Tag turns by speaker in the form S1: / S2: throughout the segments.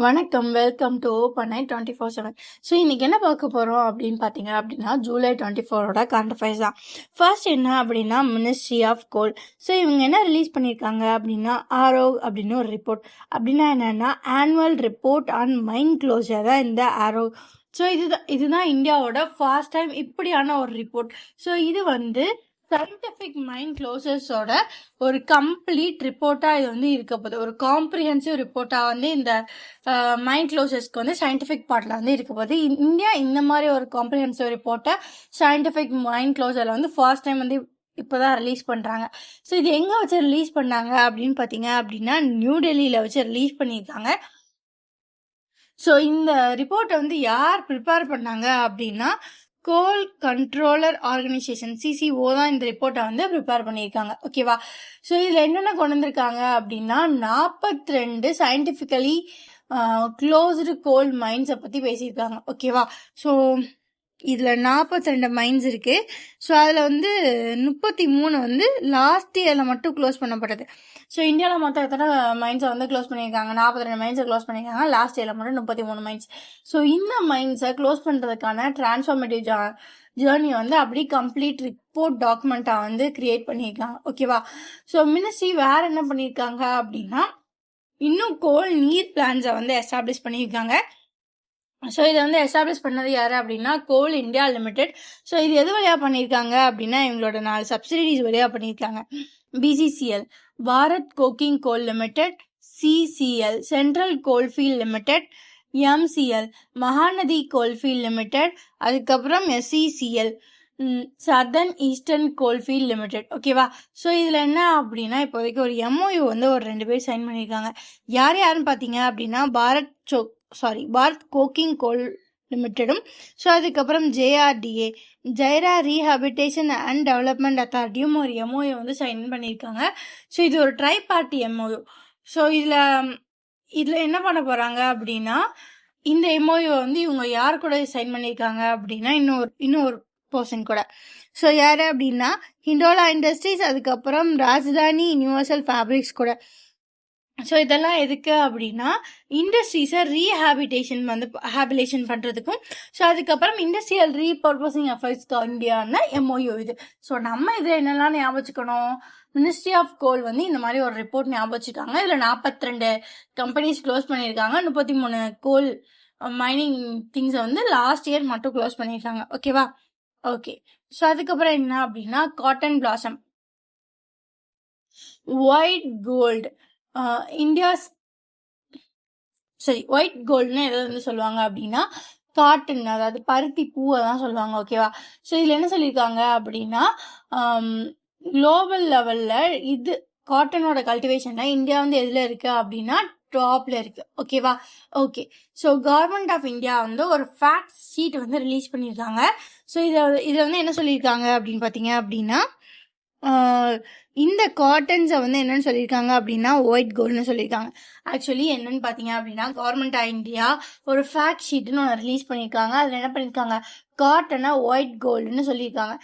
S1: வணக்கம். Welcome to open 24/7. So இன்றைக்கி என்ன பார்க்க போகிறோம் அப்படின்னு பார்த்தீங்க அப்படின்னா, ஜூலை 24 கரண்ட் அஃபேர்ஸ் தான். ஃபர்ஸ்ட் என்ன அப்படின்னா, மினிஸ்ட்ரி ஆஃப் கோல். ஸோ இவங்க என்ன ரிலீஸ் பண்ணியிருக்காங்க அப்படின்னா, ஆரோ அப்படின்னு ஒரு ரிப்போர்ட். அப்படின்னா என்னென்னா, annual report on mine closure தான் இந்த ஆரோ. ஸோ இதுதான் இந்தியாவோட ஃபர்ஸ்ட் டைம் இப்படியான ஒரு ரிப்போர்ட். ஸோ இது சயின்டிஃபிக் மைண்ட் க்ளோசர்ஸோட ஒரு கம்ப்ளீட் ரிப்போர்ட்டாக இது இருக்க போகுது. ஒரு காம்ப்ரிஹென்சிவ் ரிப்போர்ட்டாக இந்த மைண்ட் க்ளோசர்ஸ்க்கு சயின்டிஃபிக் பார்ட்டில் இருக்க போகுது. இந்தியா இந்த மாதிரி ஒரு காம்ப்ரிஹென்சிவ் ரிப்போர்ட்டை சயின்டிஃபிக் மைண்ட் க்ளோசரில் ஃபர்ஸ்ட் டைம் இப்போதான் ரிலீஸ் பண்ணுறாங்க. ஸோ இது எங்கே வச்சு ரிலீஸ் பண்ணாங்க அப்படின்னு பார்த்தீங்க அப்படின்னா, நியூ டெல்லியில் வச்சு ரிலீஸ் பண்ணியிருக்காங்க. ஸோ இந்த ரிப்போர்ட்டை யார் ப்ரிப்பேர் பண்ணாங்க அப்படின்னா, கோல் கண்ட்ரோலர் ஆர்கனைசேஷன் சிசிஓ தான் இந்த ரிப்போர்ட்டை ப்ரிப்பேர் பண்ணியிருக்காங்க. ஓகேவா? ஸோ இதில் என்னென்ன கொண்டு வந்திருக்காங்க அப்படின்னா, 42 சயின்டிஃபிக்கலி க்ளோஸ்டு கோல் மைன்ஸை பற்றி பேசியிருக்காங்க. ஓகேவா? ஸோ இதில் 42 மைன்ஸ் இருக்குது. ஸோ அதில் 33 லாஸ்ட் இயரில் மட்டும் க்ளோஸ் பண்ணப்பட்டது. ஸோ இந்தியாவில் மொத்தம் எத்தனை மைன்ஸை க்ளோஸ் பண்ணியிருக்காங்க? 42 மைன்ஸை க்ளோஸ் பண்ணியிருக்காங்க. லாஸ்ட் இயரில் மட்டும் 33 மைன்ஸ். ஸோ இந்த மைன்ஸை க்ளோஸ் பண்ணுறதுக்கான டிரான்ஸ்ஃபார்மேட்டிவ் ஜேர்னி அப்படி கம்ப்ளீட் ரிப்போர்ட் டாக்குமெண்ட்டாக கிரியேட் பண்ணியிருக்காங்க. ஓகேவா? ஸோ மினிஸ்ட்ரி வேறு என்ன பண்ணியிருக்காங்க அப்படின்னா, இன்னும் கோல் நீர் பிளான்ஸை எஸ்டாப்ளிஷ் பண்ணியிருக்காங்க. ஸோ இதை எஸ்டாப்ளிஷ் பண்ணது யார் அப்படின்னா, கோல் இந்தியா லிமிடெட். ஸோ இது எது வழியாக பண்ணியிருக்காங்க அப்படின்னா, இவங்களோட 4 சப்சிடரிஸ் வழியாக பண்ணியிருக்காங்க. BCCL Bharat coking coal limited, CCL central coalfield limited, MCL Mahanadi coalfield limited, அதுக்கப்புறம் SECL southern eastern coalfield limited. ஓகேவா? ஸோ இதில் என்ன அப்படின்னா, இப்போதைக்கு ஒரு எம்ஓயு ஒரு 2 பேர் சைன் பண்ணியிருக்காங்க. யாருன்னு பார்த்தீங்க அப்படின்னா, பாரத் கோக்கிங் கோல் லிமிட்டடும், ஸோ அதுக்கப்புறம் ஜேஆர்டிஏ ஜைரா ரீஹாபிலிட்டேஷன் அண்ட் டெவலப்மெண்ட் அத்தாரிட்டியும் ஒரு எம்ஓயு சைன் பண்ணியிருக்காங்க. ஸோ இது ஒரு ட்ரை பார்ட்டி எம்ஓயு. ஸோ இதில் என்ன பண்ண போகிறாங்க அப்படின்னா, இந்த எம்ஓயு இவங்க யார் கூட சைன் பண்ணியிருக்காங்க அப்படின்னா, இன்னொரு பர்சன் கூட. ஸோ யார் அப்படின்னா, ஹிண்டோலா இண்டஸ்ட்ரீஸ், அதுக்கப்புறம் ராஜதானி யூனிவர்சல் ஃபேப்ரிக்ஸ் கூட. ஸோ இதெல்லாம் எதுக்கு அப்படின்னா, இண்டஸ்ட்ரீஸை ஹேபிலேஷன் பண்ணுறதுக்கும், ஸோ அதுக்கப்புறம் இண்டஸ்ட்ரியல் ரீபர்பஸிங் எஃபர்ட்ஸ் இந்தியான்னு எம்ஓயு இது. ஸோ நம்ம இதில் என்னெல்லாம் ஞாபகம், மினிஸ்ட்ரி ஆஃப் கோல் இந்த மாதிரி ஒரு ரிப்போர்ட் ஞாபகம் வச்சுருக்காங்க. இதில் 42 கம்பெனிஸ் க்ளோஸ் பண்ணியிருக்காங்க. 33 கோல் மைனிங் திங்ஸை லாஸ்ட் இயர் மட்டும் க்ளோஸ் பண்ணியிருக்காங்க. ஓகேவா? ஓகே. ஸோ அதுக்கப்புறம் என்ன அப்படின்னா, cotton blossom, white gold, white கோல்டுன்னு எதாவது சொல்லுவாங்க அப்படின்னா, காட்டன், அதாவது பருத்தி பூவை தான் சொல்லுவாங்க. ஓகேவா? ஸோ இதில் என்ன சொல்லியிருக்காங்க அப்படின்னா, குளோபல் லெவலில் இது காட்டனோட கல்டிவேஷனில் இந்தியா எதில் இருக்குது அப்படின்னா, டாப்ல இருக்கு. ஓகேவா? Okay. So government of India ஒரு ஃபேக்ட் ஷீட் ரிலீஸ் பண்ணியிருக்காங்க. ஸோ இதில் என்ன சொல்லியிருக்காங்க அப்படின்னு பார்த்தீங்க அப்படின்னா, இந்த காட்டன்ஸை என்னன்னு சொல்லியிருக்காங்க அப்படின்னா, ஒயிட் கோல்டுன்னு சொல்லியிருக்காங்க. ஆக்சுவலி என்னன்னு பார்த்தீங்க அப்படின்னா, கவர்மெண்ட் ஆஃப் இந்தியா ஒரு ஃபேக்ட் ஷீட்டுன்னு ஒன்று ரிலீஸ் பண்ணியிருக்காங்க. அதில் என்ன பண்ணியிருக்காங்க, காட்டனை ஒயிட் கோல்டுன்னு சொல்லியிருக்காங்க.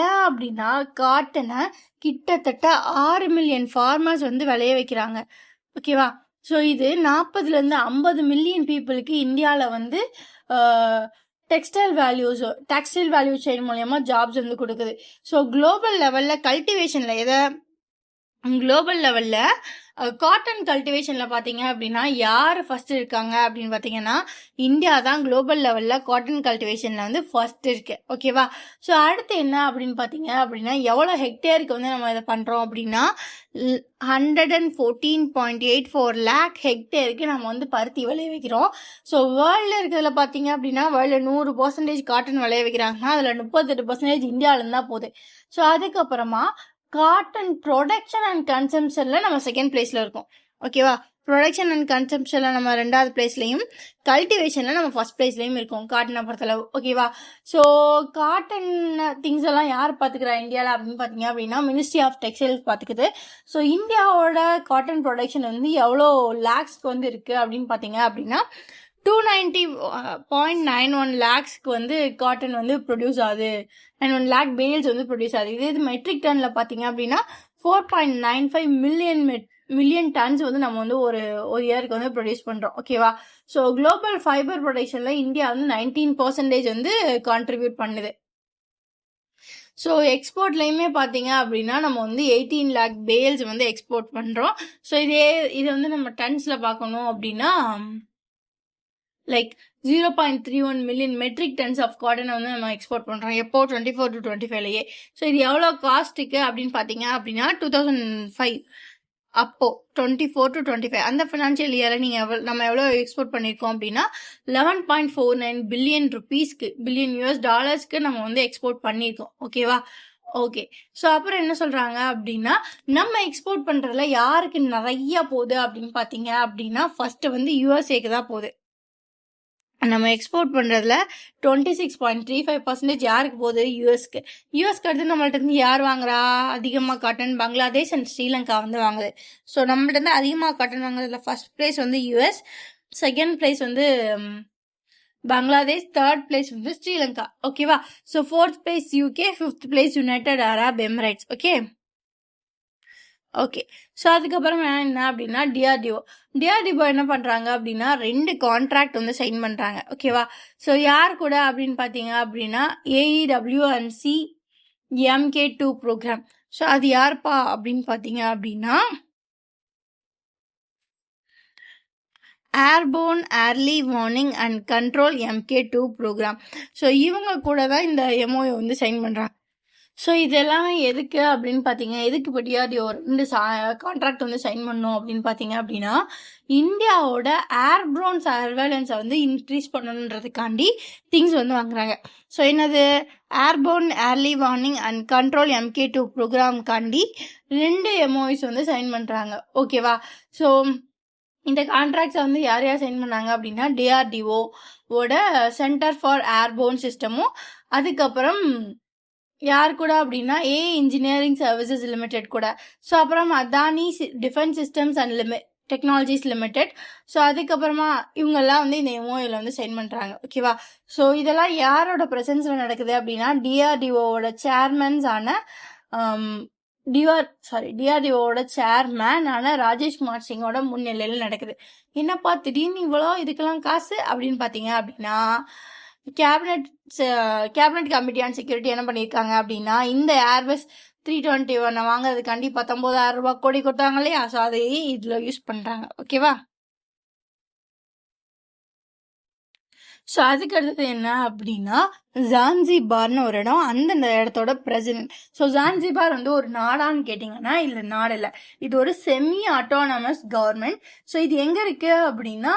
S1: ஏன் அப்படின்னா, காட்டனை கிட்டத்தட்ட 6 மில்லியன் ஃபார்மர்ஸ் விளைய வைக்கிறாங்க. ஓகேவா? ஸோ இது 40 to 50 மில்லியன் பீப்புளுக்கு இந்தியாவில் டெக்ஸ்டைல் வேல்யூ செயின் மூலயமா ஜாப்ஸ் கொடுக்குது. ஸோ குளோபல் லெவலில் கல்டிவேஷனில் குளோபல் லெவலில் காட்டன் கல்டிவேஷனில் பார்த்தீங்க அப்படின்னா, யார் ஃபர்ஸ்ட் இருக்காங்க அப்படின்னு பார்த்தீங்கன்னா, இந்தியா தான் குளோபல் லெவலில் காட்டன் கல்டிவேஷனில் ஃபர்ஸ்ட் இருக்கு. ஓகேவா? ஸோ அடுத்து என்ன அப்படின்னு பார்த்தீங்க அப்படின்னா, எவ்வளோ ஹெக்டேருக்கு நம்ம இதை பண்ணுறோம் அப்படின்னா, 114.84 lakh ஹெக்டேருக்கு நம்ம பருத்தி விளைய வைக்கிறோம். ஸோ வேர்ல்டில் இருக்கிறதுல பார்த்தீங்க அப்படின்னா, வேர்ல்டில் 100% காட்டன் விளைய வைக்கிறாங்கன்னா, அதில் 38% இந்தியாவிலேருந்து தான் போகுது. ஸோ அதுக்கப்புறமா காட்டன் ப்ரொடக்ஷன் அண்ட் கன்சம்ஷனில் நம்ம செகண்ட் பிளேஸில் இருக்கோம். ஓகேவா? ப்ரொடக்ஷன் அண்ட் கன்சம்ஷனில் நம்ம 2வது பிளேஸ்லையும், கல்டிவேஷனில் நம்ம ஃபர்ஸ்ட் பிளேஸ்லையும் இருக்கோம் காட்டனை பொறுத்தளவு. ஓகேவா? ஸோ காட்டன் திங்ஸ் எல்லாம் யார் பார்த்துக்கிறா இந்தியாவில் அப்படின்னு பார்த்தீங்க அப்படின்னா, மினிஸ்ட்ரி ஆஃப் டெக்ஸ்டைல்ஸ் பார்த்துக்குது. ஸோ இந்தியாவோட காட்டன் ப்ரொடக்ஷன் எவ்வளோ லேக்ஸ்க்கு இருக்குது அப்படின்னு பார்த்தீங்க அப்படின்னா, 290.91 lakhsக்கு காட்டன் ப்ரொடியூஸ் ஆகுது. 91 lakh பேல்ஸ் ப்ரொடியூஸ் ஆகுது. இது மெட்ரிக் டன்ல பார்த்தீங்க அப்படின்னா 4.95 மில்லியன் மில்லியன் டன்ஸ் வந்து நம்ம வந்து ஒரு இயருக்கு வந்து ப்ரொடியூஸ் பண்ணுறோம். ஓகேவா? ஸோ குளோபல் ஃபைபர் ப்ரொடக்ஷனில் இந்தியா வந்து 19% வந்து கான்ட்ரிபியூட் பண்ணுது. ஸோ எக்ஸ்போர்ட்லேயுமே பார்த்தீங்க அப்படின்னா நம்ம வந்து 18 lakh பேல்ஸ் வந்து எக்ஸ்போர்ட் பண்ணுறோம். ஸோ இது வந்து நம்ம டன்ஸில் பார்க்கணும் அப்படின்னா like 0.31 million metric tons of காட்டனை வந்து நம்ம எக்ஸ்போர்ட் பண்ணுறோம். எப்போ 24 to 25லயே. ஸோ இது எவ்வளோ காஸ்ட்டுக்கு அப்படின்னு பார்த்தீங்க அப்படின்னா 2005 அப்போ 24 to 25 அந்த ஃபினான்ஷியல் இயரில் நீங்கள் நம்ம எவ்வளோ எக்ஸ்போர்ட் பண்ணியிருக்கோம் அப்படின்னா 11.49 பில்லியன் ருபீஸ்க்கு பில்லியன் US டாலர்ஸ்க்கு நம்ம வந்து எக்ஸ்போர்ட் பண்ணியிருக்கோம். ஓகேவா? ஓகே. ஸோ அப்புறம் என்ன சொல்கிறாங்க அப்படின்னா நம்ம எக்ஸ்போர்ட் பண்ணுறதுல யாருக்கு நிறையா போகுது அப்படின்னு பார்த்தீங்க அப்படின்னா ஃபர்ஸ்ட் வந்து USA தான் போகுது. நம்ம எக்ஸ்போர்ட் பண்ணுறதுல 26.35% யாருக்கு போகுது? யூஎஸ்க்கு. யூஎஸ்க்கு அடுத்து நம்மள்ட்ட இருந்து யார் வாங்குறா அதிகமாக காட்டன்? பங்களாதேஷ் அண்ட் ஸ்ரீலங்கா வந்து வாங்குது. ஸோ நம்மள்ட்ட இருந்து அதிகமாக காட்டன் வாங்குறதுல ஃபர்ஸ்ட் பிளேஸ் வந்து யூஎஸ், செகண்ட் பிளேஸ் வந்து பங்களாதேஷ், தேர்ட் பிளேஸ் வந்து ஸ்ரீலங்கா. ஓகேவா? So fourth place UK, fifth place United Arab Emirates. Okay. So அதுக்கப்புறம் என்ன அப்படின்னா டிஆர்டிஓ என்ன பண்ணுறாங்க அப்படின்னா 2 கான்ட்ராக்ட் வந்து சைன் பண்ணுறாங்க. ஓகேவா? ஸோ யார் கூட அப்படின்னு பார்த்தீங்க அப்படின்னா AEWC MK2 ப்ரோக்ராம். ஸோ அது யாருப்பா அப்படின்னு பார்த்தீங்க அப்படின்னா airborne early warning and control MK2 program. So இவங்க கூட தான் இந்த MOU வந்து சைன் பண்ணுறாங்க. ஸோ இது எல்லாமே எதுக்கு அப்படின்னு பார்த்தீங்க, எதுக்கு இப்போ டிஆர்டிஓ 2 கான்ட்ராக்ட் வந்து சைன் பண்ணோம் அப்படின்னு பார்த்தீங்க அப்படின்னா இந்தியாவோட ஏர்போர்ன் சர்வேலன்ஸை வந்து இன்க்ரீஸ் பண்ணணுன்றதுக்காண்டி திங்ஸ் வந்து வாங்குறாங்க. ஸோ என்னது? Airborne early warning and control MK2 ப்ரோக்ராம்காண்டி 2 MOUs வந்து சைன் பண்ணுறாங்க. ஓகேவா? ஸோ இந்த கான்ட்ராக்ட்ஸை வந்து யார் யார் சைன் பண்ணாங்க அப்படின்னா டிஆர்டிஓவோட சென்டர் ஃபார் ஏர்போர்ன் சிஸ்டமும், அதுக்கப்புறம் யார் கூட அப்படின்னா இன்ஜினியரிங் சர்வீசஸ் லிமிடெட் கூட. ஸோ அப்புறம் Adani defence systems and technologies limited. So அதுக்கப்புறமா இவங்கெல்லாம் வந்து இந்த MOUல வந்து சைன் பண்ணுறாங்க. ஓகேவா? ஸோ இதெல்லாம் யாரோட ப்ரெசன்ஸில் நடக்குது அப்படின்னா டிஆர்டிஓவோட சேர்மன்ஸான டிஆர்டிஓவோட சேர்மேன் ராஜேஷ்குமார் சிங்கோட முன்னிலையில் நடக்குது. என்னப்பா திடீர்னு இவ்வளோ இதுக்கெல்லாம் காசு அப்படின்னு பார்த்தீங்க அப்படின்னா கேபினட் கமிட்டி ஆன் செக்யூரிட்டி என்ன பண்ணியிருக்காங்க அப்படின்னா இந்த ஏர்பஸ் 321 வாங்குறதுக்காண்டி 19,000 கோடி கொடுத்தாங்க இல்லையா? ஸோ அதையே இதில் யூஸ் பண்ணுறாங்க. ஓகேவா? ஸோ அதுக்கு அடுத்தது என்ன அப்படின்னா ஜான்சிபார்னு ஒரு இடம், அந்த இடத்தோட பிரசிடென்ட். ஸோ ஜான்சிபார் வந்து ஒரு நாடான்னு கேட்டிங்கன்னா இல்லை, நாடு இல்லை, இது ஒரு செமி ஆட்டோனமஸ் கவர்மெண்ட். ஸோ இது எங்கே இருக்குது அப்படின்னா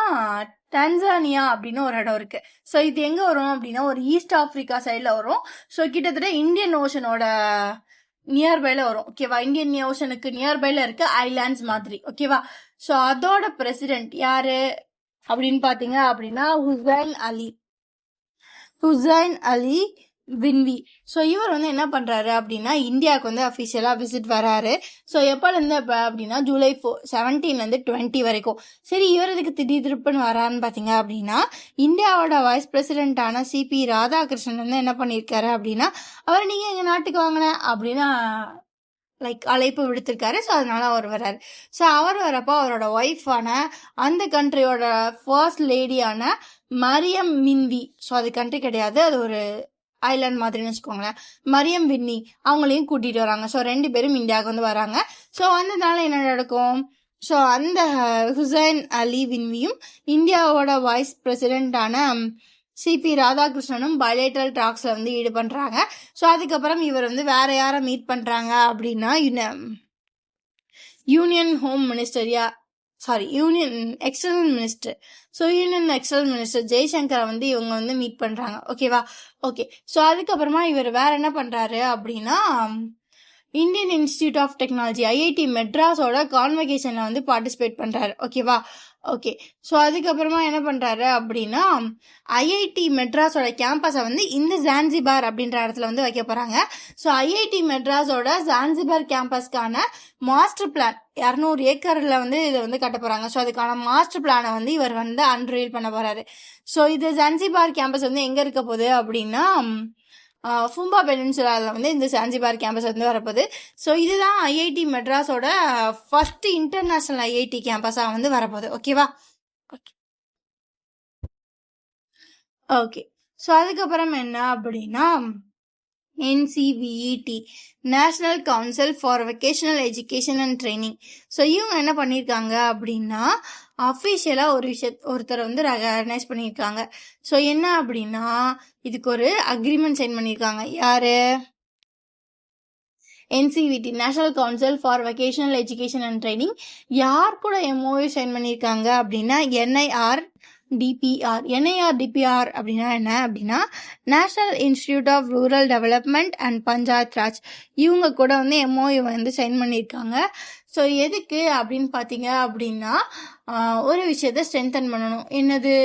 S1: டான்சானியா அப்படின்னு ஒரு இடம் இருக்கு. ஸோ இது எங்கே வரும் அப்படின்னா ஒரு ஈஸ்ட் ஆப்பிரிக்கா சைடில் வரும். ஸோ கிட்டத்தட்ட இந்தியன் ஓஷனோட நியர்பைல வரும். ஓகேவா? இந்தியன் ஓஷனுக்கு நியர்பைல இருக்க ஐலாண்ட்ஸ் மாதிரி. ஓகேவா? ஸோ அதோட பிரசிடென்ட் யாரு அப்படின்னு பார்த்தீங்க அப்படின்னா ஹுசைன் அலி வின்வி. ஸோ இவர் வந்து என்ன பண்ணுறாரு அப்படின்னா இந்தியாவுக்கு வந்து அஃபிஷியலாக விசிட் வராரு. ஸோ எப்போலேருந்து அப்படின்னா ஜூலை 17 20 வரைக்கும். சரி, இவர் இதுக்கு திருப்புன்னு வரான்னு பார்த்தீங்க அப்படின்னா இந்தியாவோட வைஸ் பிரசிடென்ட்டான சிபி ராதாகிருஷ்ணன் வந்து என்ன பண்ணியிருக்காரு அப்படின்னா அவர் நீங்கள் எங்கள் நாட்டுக்கு வாங்கின அப்படின்னா அழைப்பு விடுத்திருக்காரு. ஸோ அதனால அவர் வர்றாரு. ஸோ அவர் வரப்போ அவரோட ஒய்ஃபான அந்த கண்ட்ரியோட ஃபர்ஸ்ட் லேடியான மரியம் மின்வி, ஸோ அது கண்ட்ரி கிடையாது, அது ஒரு ஐலாண்ட் மாதிரின்னு வச்சுக்கோங்களேன், மரியம் வின்னி, அவங்களையும் கூட்டிகிட்டு வராங்க. ஸோ 2 பேரும் இந்தியாவுக்கு வந்து வராங்க. ஸோ வந்ததுனால என்ன நடக்கும்? ஸோ அந்த ஹுசைன் அலி வின்வியும் இந்தியாவோட வைஸ் பிரசிடென்ட்டான சிபி ராதாகிருஷ்ணனும் பைலேட்டரல் டாக்ஸில் வந்து ஈடுபடுறாங்க. ஸோ அதுக்கப்புறம் இவர் வந்து வேற யாரை மீட் பண்ணுறாங்க அப்படின்னா union external minister. So union external minister ஜெய்சங்கரை வந்து இவங்க வந்து மீட் பண்ணுறாங்க. ஓகேவா? ஓகே. ஸோ அதுக்கப்புறமா இவர் வேற என்ன பண்ணுறாரு அப்படின்னா Indian Institute of Technology IIT மெட்ராஸோட கான்வகேஷனில் வந்து பார்ட்டிசிபேட் பண்ணுறாரு. ஓகேவா? ஓகே. ஸோ அதுக்கப்புறமா என்ன பண்ணுறாரு அப்படின்னா IIT மெட்ராஸோட கேம்பஸை வந்து இந்த ஜான்சிபார் அப்படின்ற இடத்துல வந்து வைக்க போகிறாங்க. ஸோ IIT மெட்ராஸோட ஜான்சிபார் கேம்பஸ்க்கான மாஸ்டர் பிளான் 200 ஏக்கரில் வந்து இதை வந்து கட்ட போகிறாங்க. ஸோ அதுக்கான மாஸ்டர் பிளானை வந்து இவர் வந்து அன்ரீல் பண்ண போகிறாரு. ஸோ இது ஜான்சிபார் கேம்பஸ் வந்து எங்கே இருக்க போகுது அப்படின்னா ஃபும்பா பெனின்சுலாவில் வந்து இந்த சான்சிபார் கேம்பஸ் வந்து வரப்போகுது. ஸோ இதுதான் ஐஐடி மெட்ராஸோட ஃபர்ஸ்ட் இன்டர்நேஷ்னல் ஐஐடி கேம்பஸாக வந்து வரப்போகுது. ஓகேவா? ஓகே ஓகே ஸோ அதுக்கப்புறம் என்ன அப்படின்னா NCVET national council for vocational education and training. So இவங்க என்ன பண்ணியிருக்காங்க அப்படின்னா அஃபிஷியலாக ஒருத்தரை வந்து ரெகனைஸ் பண்ணியிருக்காங்க. ஸோ என்ன அப்படின்னா இதுக்கு ஒரு அக்ரிமெண்ட் சைன் பண்ணியிருக்காங்க. யாரு? NCVT national council for vocational education and training. யார் கூட MOU சைன் பண்ணியிருக்காங்க அப்படின்னா NIRDPR. NIRDPR அப்படின்னா என்ன அப்படின்னா National Institute of Rural development and Panchayat Raj. இவங்க கூட வந்து MOU வந்து சைன் பண்ணியிருக்காங்க. ஸோ எதுக்கு அப்படின்னு பார்த்தீங்க அப்படின்னா ஒரு விஷயத்த ஸ்ட்ரென்தன் பண்ணணும். என்னது?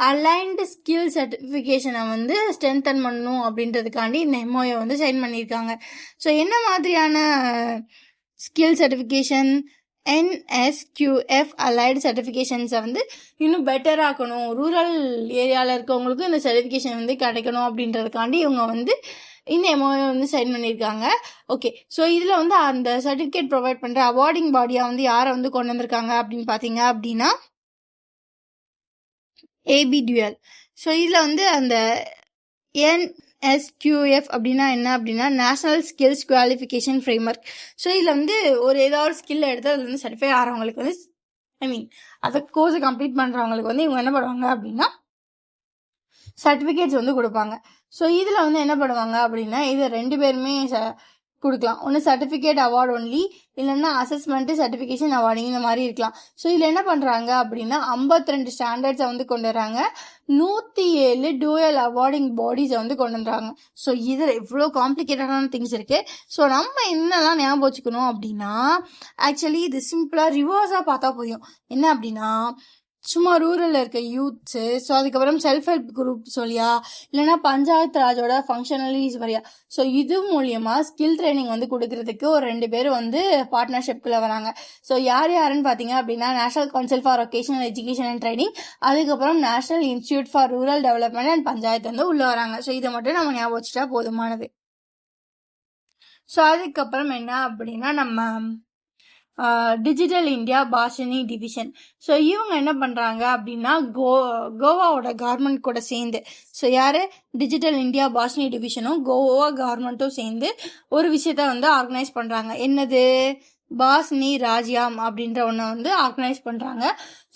S1: அலைன்டு ஸ்கில் சர்டிஃபிகேஷனை வந்து ஸ்ட்ரென்தன் பண்ணணும் அப்படின்றதுக்காண்டி இந்த MOU வந்து சைன் பண்ணியிருக்காங்க. ஸோ என்ன மாதிரியான ஸ்கில் சர்டிஃபிகேஷன்? NSQF அலைடு சர்டிஃபிகேஷன்ஸை வந்து இன்னும் பெட்டர் ஆக்கணும், ரூரல் ஏரியாவில் இருக்கவங்களுக்கும் இந்த சர்டிஃபிகேஷன் வந்து கிடைக்கணும் அப்படின்றதுக்காண்டி இவங்க வந்து இந்த MOU வந்து சைன் பண்ணியிருக்காங்க. ஓகே ஸோ இதில் வந்து அந்த சர்டிஃபிகேட் ப்ரொவைட் பண்ணுற அவார்டிங் பாடியாக வந்து யாரை வந்து கொண்டு வந்திருக்காங்க அப்படின்னு பார்த்தீங்க அப்படின்னா AB Dual. ஸோ இதில் வந்து அந்த NSQF அப்படின்னா என்ன அப்படின்னா national skills qualification framework. So இதில் வந்து ஏதாவது ஸ்கில் எடுத்து அதில் வந்து சர்டிஃபை ஆகிறவங்களுக்கு வந்து அதை கோர்ஸை கம்ப்ளீட் பண்ணுறவங்களுக்கு வந்து இவங்க என்ன பண்ணுவாங்க அப்படின்னா சர்டிஃபிகேட்ஸ் வந்து கொடுப்பாங்க. ஸோ இதில் வந்து என்ன பண்ணுவாங்க அப்படின்னா இதை 2 பேருமே கொடுக்கலாம். ஒன்று சர்டிஃபிகேட் அவார்டு ஒன்லி, இல்லைன்னா அசஸ்மெண்ட்டு சர்டிஃபிகேஷன் அவார்டிங் இந்த மாதிரி இருக்கலாம். ஸோ இதில் என்ன பண்ணுறாங்க அப்படின்னா 52 ஸ்டாண்டர்ட்ஸை வந்து கொண்டு வராங்க, 107 டூயல் அவார்டிங் பாடிஸை வந்து கொண்டு வந்துறாங்க. ஸோ இதில் எவ்வளோ காம்ப்ளிகேட்டடான திங்ஸ் இருக்குது. ஸோ நம்ம என்னெல்லாம் ஞாபகம் வச்சுக்கணும் அப்படின்னா ஆக்சுவலி இது சிம்பிளாக ரிவர்ஸாக பார்த்தா போதும். என்ன அப்படின்னா சும்மா ரூரலில் இருக்க யூத்ஸு, ஸோ அதுக்கப்புறம் செல்ஃப் ஹெல்ப் குரூப் சொல்லியா, இல்லைன்னா பஞ்சாயத்து ராஜோட ஃபங்க்ஷனலிஸ் வரையா. ஸோ இது மூலியமாக ஸ்கில் ட்ரைனிங் வந்து கொடுக்கறதுக்கு ஒரு 2 பேர் வந்து பார்ட்னர்ஷிப்பில் வராங்க. ஸோ யாருன்னு பார்த்தீங்க அப்படின்னா national council for vocational education and training, அதுக்கப்புறம் national institute for rural development and panchayat வந்து உள்ளே வராங்க. ஸோ இதை மட்டும் நம்ம ஞாபகம் வச்சுட்டா போதுமானது. ஸோ அதுக்கப்புறம் என்ன அப்படின்னா நம்ம digital India Bhashini division. So இவங்க என்ன பண்ணுறாங்க அப்படின்னா கோவாவோட கவர்மெண்ட் கூட சேர்ந்து, ஸோ யார்? டிஜிட்டல் இந்தியா பாஷினி டிவிஷனும் கோவா கவர்மெண்ட்டும் சேர்ந்து ஒரு விஷயத்த வந்து ஆர்கனைஸ் பண்ணுறாங்க. என்னது? பாஷினி ராஜ்யம் அப்படின்ற ஒன்று வந்து ஆர்கனைஸ் பண்ணுறாங்க.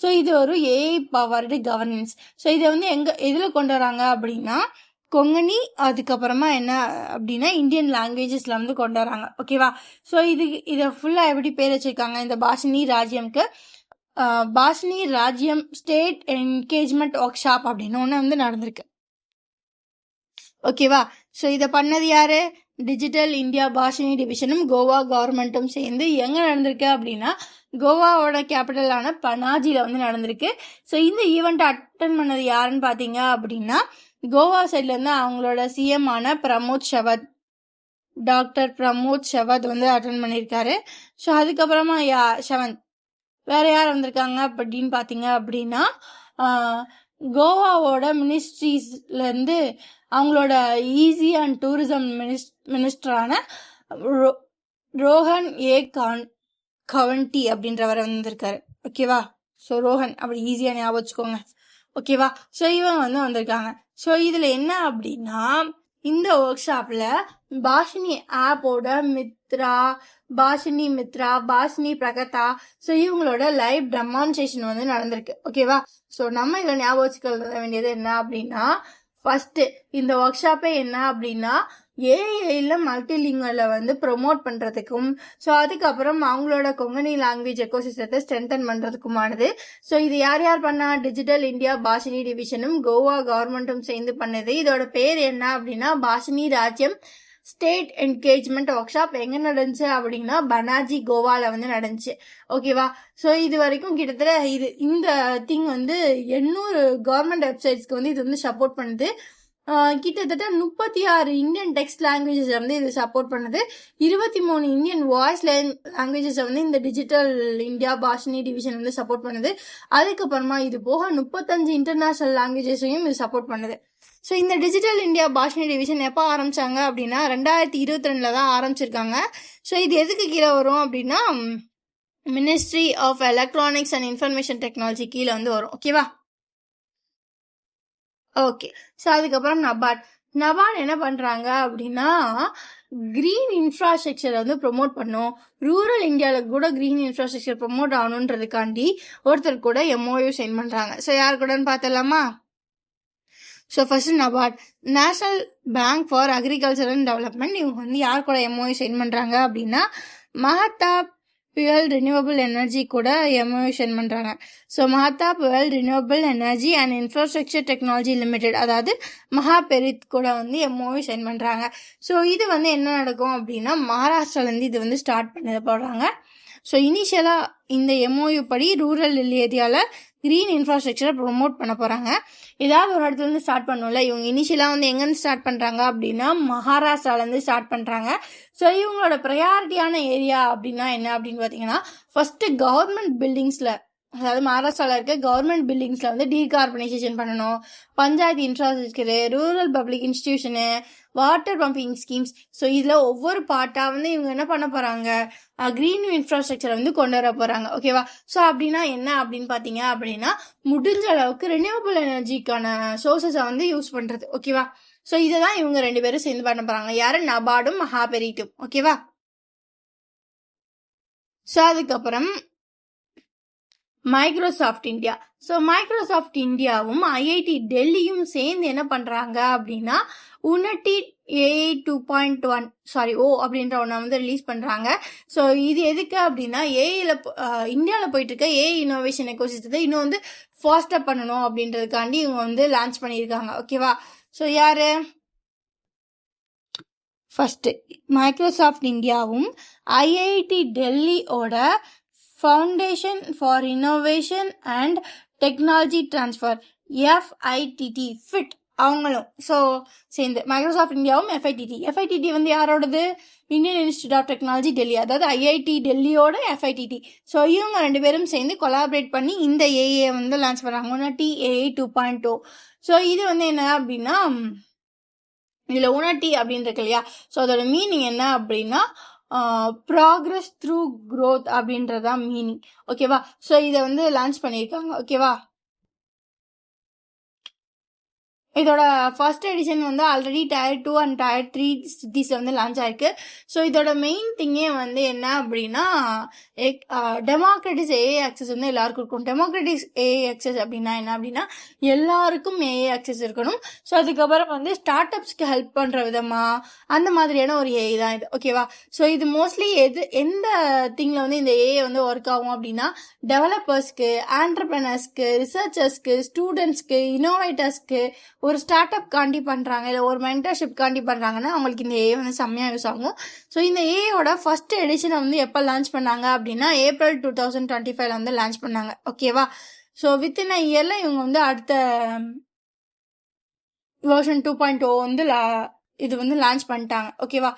S1: ஸோ இது ஒரு AI பவர்டு கவர்னன்ஸ். ஸோ இதை வந்து எதில் கொண்டு வராங்க அப்படின்னா கொங்கனி, அதுக்கப்புறமா என்ன அப்படின்னா இந்தியன் லாங்குவேஜஸில் வந்து கொண்டு வராங்க. ஓகேவா? ஸோ இதை ஃபுல்லாக எப்படி பேர் வச்சுருக்காங்க இந்த பாஷினி ராஜ்யம்க்கு? பாஷினி ராஜ்யம் ஸ்டேட் என்கேஜ்மெண்ட் ஒர்க் ஷாப் அப்படின்னு ஒன்று வந்து நடந்திருக்கு. ஓகேவா? ஸோ இதை பண்ணது யார்? டிஜிட்டல் இந்தியா பாஷினி டிவிஷனும் கோவா கவர்மெண்ட்டும் சேர்ந்து. எங்கே நடந்திருக்கு அப்படின்னா கோவாவோட கேபிட்டலான பனாஜியில் வந்து நடந்திருக்கு. ஸோ இந்த ஈவெண்ட் அட்டன் பண்ணது யாருன்னு பார்த்தீங்க அப்படின்னா கோவா சைட்லேருந்து அவங்களோட CM ஆன டாக்டர் பிரமோத் ஷவத் வந்து அட்டன் பண்ணியிருக்காரு. ஸோ அதுக்கப்புறமா ஷவந்த் வேற யார் வந்திருக்காங்க அப்படின்னு பார்த்தீங்க அப்படின்னா கோவாவோட மினிஸ்ட்ரிஸ்லேருந்து அவங்களோட ஈஸி அண்ட் டூரிசம் மினிஸ்டரான ரோஹன் கவன்டி அப்படின்றவர் வந்திருக்காரு. ஓகேவா? ஸோ ரோஹன் அப்படி ஈஸியாக ஞாபகம் வச்சுக்கோங்க. ஓகேவா? ஸோ இவங்க வந்து வந்திருக்காங்க. ஸோ இதில் என்ன அப்படின்னா இந்த ஒர்க் ஷாப்பில் பாஷினி ஆப்போட பாஷினி மித்ரா, பாஷினி பிரகதா, ஸோ இவங்களோட லைவ் டெமான்ஸ்ட்ரேஷன் வந்து நடந்திருக்கு. ஓகேவா? ஸோ நம்ம இதில் ஞாபகம் வச்சுக்க வேண்டியது என்ன அப்படின்னா ஃபர்ஸ்ட் இந்த ஒர்க் ஷாப்பே என்ன அப்படின்னா ஏஐல மல்டிலிங்குவலை வந்து ப்ரொமோட் பண்ணுறதுக்கும், ஸோ அதுக்கப்புறம் அவங்களோட கொங்கனி லாங்குவேஜ் எக்கோசிஸ்டத்தை ஸ்ட்ரென்தன் பண்ணுறதுக்குமானது. ஸோ இது யார் பண்ணா? டிஜிட்டல் இந்தியா பாஷினி டிவிஷனும் கோவா கவர்மெண்ட்டும் சேர்ந்து பண்ணது. இதோட பேர் என்ன அப்படின்னா பாஷினி ராஜ்யம் ஸ்டேட் என்கேஜ்மெண்ட் ஒர்க் ஷாப். எங்கே நடந்துச்சு அப்படின்னா பனாஜி கோவாவில் வந்து நடந்துச்சு. ஓகேவா? ஸோ இது வரைக்கும் கிட்டத்தட்ட இந்த திங் வந்து 800 கவர்மெண்ட் வெப்சைட்ஸ்க்கு வந்து இது வந்து சப்போர்ட் பண்ணுது. கிட்டத்தட்ட 36 இந்தியன் டெக்ஸ்ட் லாங்குவேஜஸ் வந்து இது சப்போர்ட் பண்ணுது. 23 இந்தியன் வாய்ஸ் லாங்குவேஜஸை வந்து இந்த டிஜிட்டல் இந்தியா பாஷினி டிவிஷன் வந்து சப்போர்ட் பண்ணுது. அதுக்கப்புறமா இது போக 35 இன்டர்நேஷனல் லாங்குவேஜஸையும் இது சப்போர்ட் பண்ணுது. ஸோ இந்த டிஜிட்டல் இந்தியா பாஷினி டிவிஷன் எப்போ ஆரம்பித்தாங்க அப்படின்னா 2022 தான் ஆரம்பிச்சிருக்காங்க. ஸோ இது எதுக்கு கீழே வரும் அப்படின்னா Ministry of Electronics and Information Technology கீழே வந்து வரும். ஓகேவா? ஓகே. ஸோ அதுக்கப்புறம் நபார்ட் என்ன பண்ணுறாங்க அப்படின்னா க்ரீன் இன்ஃப்ராஸ்ட்ரக்சரை வந்து ப்ரொமோட் பண்ணும். ரூரல் இந்தியாவில் கூட க்ரீன் இன்ஃப்ராஸ்ட்ரக்சர் ப்ரொமோட் ஆகணுன்றதுக்காண்டி ஒருத்தர் கூட MOU சைன் பண்ணுறாங்க. ஸோ யார் கூடன்னு பார்த்தலாமா? So first NABARD, national bank for agriculture and development. இவங்க வந்து யார் கூட MOU சைன் பண்ணுறாங்க அப்படின்னா மஹாத்தா புயல் ரினியூவபிள் எனர்ஜி கூட MOU சைன் பண்ணுறாங்க. ஸோ மஹாத்தா புயல் renewable energy and infrastructure technology limited, அதாவது மகாபெரித் கூட வந்து MOU சைன் பண்ணுறாங்க. ஸோ இது வந்து என்ன நடக்கும் அப்படின்னா மகாராஷ்டிராலேருந்து இது வந்து ஸ்டார்ட் பண்ண போடுறாங்க. ஸோ இனிஷியலாக இந்த MOU படி ரூரல் ஏரியாவில் க்ரீன் இன்ஃப்ராஸ்ட்ரக்சரை ப்ரொமோட் பண்ண போகிறாங்க. ஏதாவது ஒரு இடத்துலேருந்து ஸ்டார்ட் பண்ணோம்ல. இவங்க இனிஷியலாக வந்து எங்கேருந்து ஸ்டார்ட் பண்ணுறாங்க அப்படின்னா மகாராஷ்டிராலேருந்து ஸ்டார்ட் பண்ணுறாங்க. ஸோ இவங்களோட ப்ரையாரிட்டியான ஏரியா அப்படின்னா என்ன அப்படின்னு பார்த்தீங்கன்னா ஃபஸ்ட்டு கவர்மெண்ட் பில்டிங்ஸில், அதாவது மகாராஷ்டிராவில் இருக்க கவர்மெண்ட் பில்டிங்ஸில் வந்து டீகார்பனைசேஷன் பண்ணணும். Panchayat infrastructure, rural public institution, water pumping schemes. So இதில் ஒவ்வொரு பார்ட்டாக வந்து இவங்க என்ன பண்ண போகிறாங்க, க்ரீன் இன்ஃப்ராஸ்ட்ரக்சரை வந்து கொண்டு வர போகிறாங்க. ஓகேவா? ஸோ அப்படின்னா என்ன அப்படின்னு பார்த்தீங்க அப்படின்னா முடிஞ்ச அளவுக்கு ரினியூவபிள் எனர்ஜிக்கான சோர்சஸை வந்து யூஸ் பண்ணுறது. ஓகேவா? ஸோ இதை தான் இவங்க 2 பேரும் சேர்ந்து பண்ண போகிறாங்க. யாரு? நபார்டும் மகாபெரிட்டும். ஓகேவா? ஸோ அதுக்கப்புறம் மைக்ரோசாஃப்ட் இந்தியா. ஸோ மைக்ரோசாஃப்ட் இந்தியாவும் IIT டெல்லியும் சேர்ந்து என்ன பண்ணுறாங்க அப்படின்னா உன்னட்டி AI 2.1 அப்படின்ற ஒன்றை வந்து ரிலீஸ் பண்ணுறாங்க. ஸோ இது எதுக்கு அப்படின்னா இந்தியாவில் போயிட்டு இருக்க AI இன்னோவேஷன் எக்கோசிஸ்டத்தை இன்னும் வந்து ஃபாஸ்ட்டாக பண்ணணும் அப்படின்றதுக்காண்டி இவங்க வந்து லான்ச் பண்ணியிருக்காங்க. ஓகேவா? ஸோ யாரு? ஃபர்ஸ்ட் மைக்ரோசாஃப்ட் இந்தியாவும் IIT டெல்லியோட foundation for innovation and technology transfer FITT அவங்களும் ஸோ சேர்ந்து மைக்ரோசாஃப்ட் இந்தியாவும் FITT வந்து யாரோடது? Indian institute of technology Delhi, அதாவது IIT டெல்லியோட FITT. ஸோ இவங்க 2 பேரும் சேர்ந்து கொலாபரேட் பண்ணி இந்த AA வந்து லான்ச் பண்ணுறாங்க. உன்னட்டி AI 2.0. ஸோ இது வந்து என்ன அப்படின்னா இதில் உன்னட்டி அப்படின்னு இருக்கு இல்லையா? ஸோ அதோட மீனிங் என்ன அப்படின்னா ப்ராக்ரஸ் த்ரூ க்ரோத் அப்படின்றதான் மீனிங். ஓகேவா? ஸோ இதை வந்து லான்ச் பண்ணியிருக்காங்க. ஓகேவா? இதோட ஃபர்ஸ்ட் எடிஷன் வந்து ஆல்ரெடி Tier 2 அண்ட் Tier 3 சிட்டிஸில் வந்து லான்ச் ஆயிருக்கு. ஸோ இதோட மெயின் திங்கே வந்து என்ன அப்படின்னா டெமோக்ரட்டிஸ் AA ஆக்சஸ் வந்து எல்லாருக்கும் இருக்கும். டெமோக்ரட்டிஸ் AA ஆக்சஸ் அப்படின்னா என்ன அப்படின்னா எல்லாருக்கும் AA ஆக்சஸ் இருக்கணும். ஸோ அதுக்கப்புறம் வந்து ஸ்டார்ட் அப்ஸ்க்கு ஹெல்ப் பண்ணுற விதமாக அந்த மாதிரியான ஒரு AA தான் இது. ஓகேவா? ஸோ இது மோஸ்ட்லி எந்த திங்கில் வந்து இந்த AA வந்து ஒர்க் ஆகும் அப்படின்னா டெவலப்பர்ஸ்க்கு, ஆண்டர்பிரனர்ஸ்க்கு, ரிசர்ச்சர்ஸ்க்கு, ஸ்டூடெண்ட்ஸ்க்கு, இன்னோவேட்டர்ஸ்க்கு, ஒரு ஸ்டார்ட் அப் காண்டி பண்ணுறாங்க, இல்லை ஒரு மென்டர்ஷிப் காண்டி பண்ணுறாங்கன்னா அவங்களுக்கு இந்த AA வந்து செம்மையாக யூஸ் ஆகும். ஸோ இந்த AAயோட ஃபர்ஸ்ட் எடிஷனை வந்து எப்போ லான்ச் பண்ணாங்க அப்படின்னா ஏப்ரல் 2025 வந்து லான்ச் பண்ணாங்க. ஓகேவா? ஸோ வித்தின் அ இயரில் இவங்க வந்து அடுத்த வெர்ஷன் 2.0 வந்து இது வந்து லான்ச் பண்ணிட்டாங்க. ஓகேவா?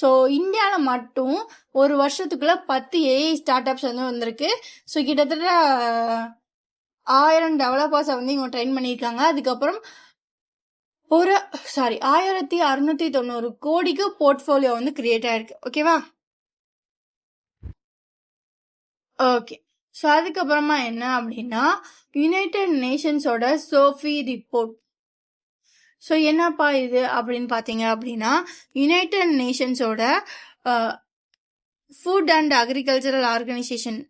S1: ஸோ இந்தியாவில் மட்டும் ஒரு வருஷத்துக்குள்ள 10 AI ஸ்டார்ட் அப்ஸ் வந்து வந்திருக்கு. ஸோ கிட்டத்தட்ட 1000 டெவலப்பர்ஸை வந்து இவங்க ட்ரெயின் பண்ணியிருக்காங்க. அதுக்கப்புறம் 1690 கோடிக்கு போர்ட்ஃபோலியோ வந்து கிரியேட் ஆயிருக்கு. ஓகேவா? ஓகே. ஸோ அதுக்கப்புறமா என்ன அப்படின்னா யுனைடெட் நேஷன்ஸோட சோஃபி ரிப்போர்ட். ஸோ என்னப்பா இது அப்படின்னு பார்த்தீங்க அப்படின்னா யுனைடெட் நேஷன்ஸோட food and agricultural organisation